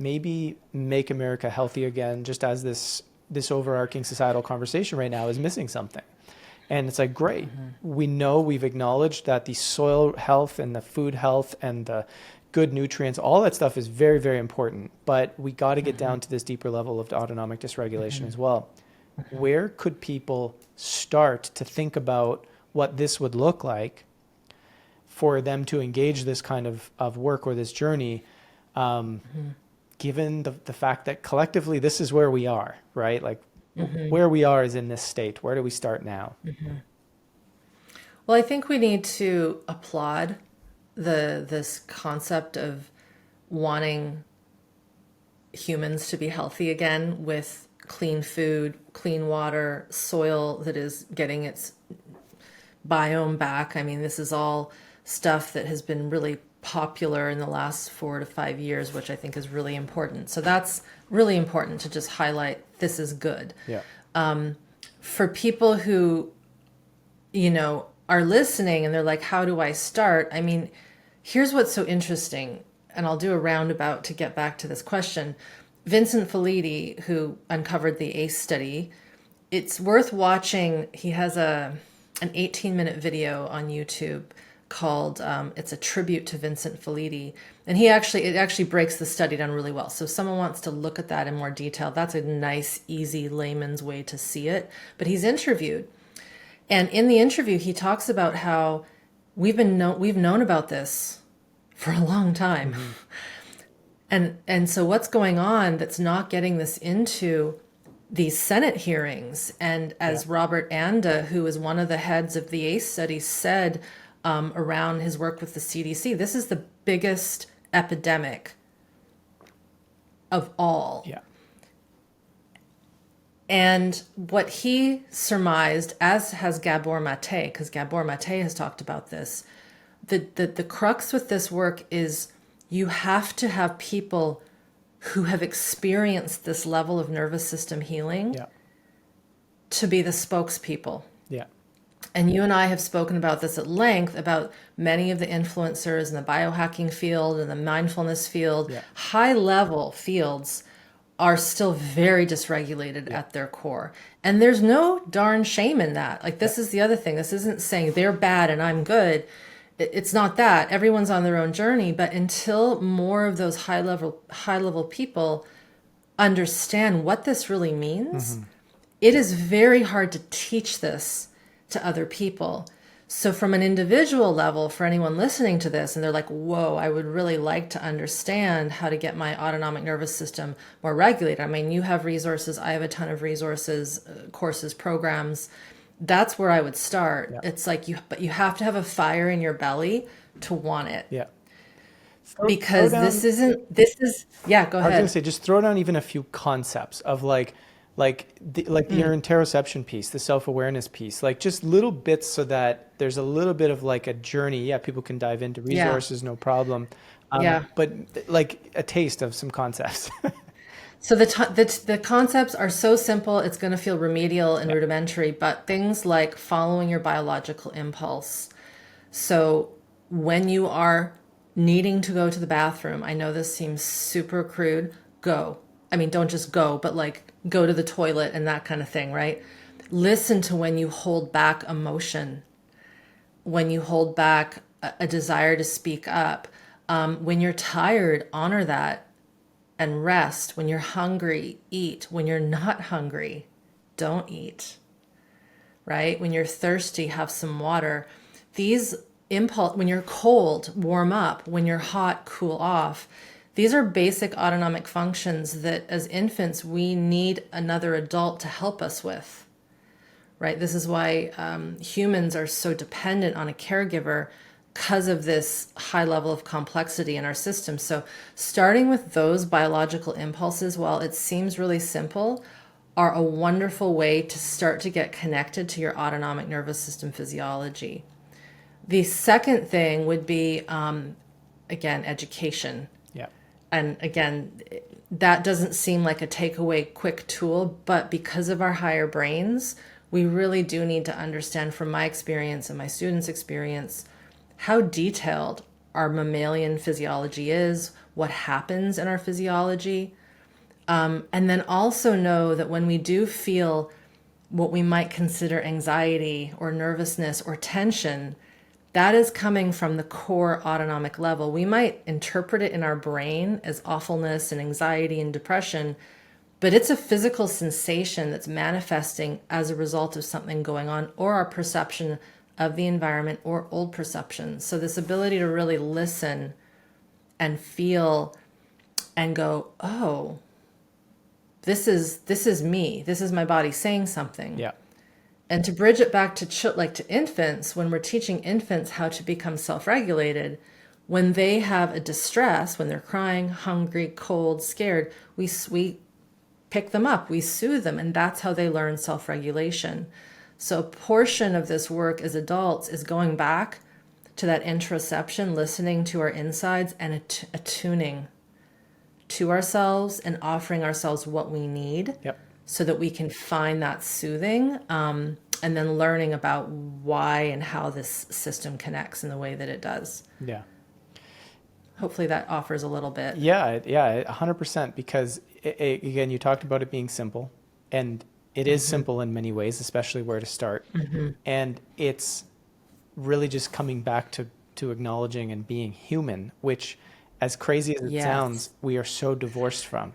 maybe make America healthy again, just as this overarching societal conversation right now is missing something. And it's like, great. We know, we've acknowledged that the soil health and the food health and the good nutrients, all that stuff is very, very important. But we got to get down to this deeper level of autonomic dysregulation as well. Where could people start to think about what this would look like for them to engage this kind of work or this journey, given the fact that collectively this is where we are, right? Like where we are is in this state. Where do we start now? Well, I think we need to applaud this concept of wanting humans to be healthy again with clean food, clean water, soil that is getting its biome back. I mean, this is all stuff that has been really popular in the last 4 to 5 years, which I think is really important. So that's really important to just highlight. This is good. Yeah. For people who, are listening and they're like, how do I start? I mean, here's what's so interesting, and I'll do a roundabout to get back to this question. Vincent Felitti, who uncovered the ACE study, it's worth watching. He has an 18-minute video on YouTube called it's a tribute to Vincent Felitti, and it actually breaks the study down really well. So if someone wants to look at that in more detail, that's a nice, easy layman's way to see it. But he's interviewed, and in the interview, he talks about how we've known about this for a long time, and so what's going on that's not getting this into these Senate hearings. And as Robert Anda, who is one of the heads of the ACE study, said around his work with the CDC, this is the biggest epidemic of all. Yeah. And what he surmised, as has Gabor Mate, because Gabor Mate has talked about this, the crux with this work is you have to have people who have experienced this level of nervous system healing to be the spokespeople. Yeah. And you and I have spoken about this at length, about many of the influencers in the biohacking field and the mindfulness field. High level fields are still very dysregulated at their core. And there's no darn shame in that. Like, this is the other thing. This isn't saying they're bad and I'm good. It's not that. Everyone's on their own journey. But until more of those high level people understand what this really means, it is very hard to teach this to other people. So from an individual level, for anyone listening to this and they're like, whoa, I would really like to understand how to get my autonomic nervous system more regulated. I mean, you have resources. I have a ton of resources, courses, programs. That's where I would start. It's like but you have to have a fire in your belly to want it. Yeah. Because go this is, go I was ahead. going to say, just throw down even a few concepts of the interoception piece, the self-awareness piece, like just little bits so that there's a little bit of like a journey. Yeah, people can dive into resources, no problem. But like a taste of some concepts. So the concepts are so simple, it's going to feel remedial and rudimentary, but things like following your biological impulse. So when you are needing to go to the bathroom, I know this seems super crude, go. I mean, don't just go, but like go to the toilet and that kind of thing, right? Listen to when you hold back emotion, when you hold back a desire to speak up. When you're tired, honor that and rest. When you're hungry, eat. When you're not hungry, don't eat, right? When you're thirsty, have some water. These when you're cold, warm up. When you're hot, cool off. These are basic autonomic functions that as infants, we need another adult to help us with, right? This is why humans are so dependent on a caregiver, because of this high level of complexity in our system. So starting with those biological impulses, while it seems really simple, are a wonderful way to start to get connected to your autonomic nervous system physiology. The second thing would be, again, education. Yeah. And again, that doesn't seem like a takeaway quick tool, but because of our higher brains, we really do need to understand, from my experience and my students' experience, how detailed our mammalian physiology is, what happens in our physiology. And then also know that when we do feel what we might consider anxiety or nervousness or tension, that is coming from the core autonomic level. We might interpret it in our brain as awfulness and anxiety and depression, but it's a physical sensation that's manifesting as a result of something going on, or our perception of the environment, or old perceptions. So this ability to really listen and feel and go, oh, this is me. This is my body saying something. Yeah. And to bridge it back to to infants, when we're teaching infants how to become self-regulated, when they have a distress, when they're crying, hungry, cold, scared, we pick them up, we soothe them, and that's how they learn self-regulation. So a portion of this work as adults is going back to that interoception, listening to our insides and attuning to ourselves and offering ourselves what we need. Yep. So that we can find that soothing, and then learning about why and how this system connects in the way that it does. Yeah. Hopefully that offers a little bit. Yeah, 100%. Because again, you talked about it being simple, and it is simple in many ways, especially where to start. And it's really just coming back to acknowledging and being human, which, as crazy as it sounds, we are so divorced from.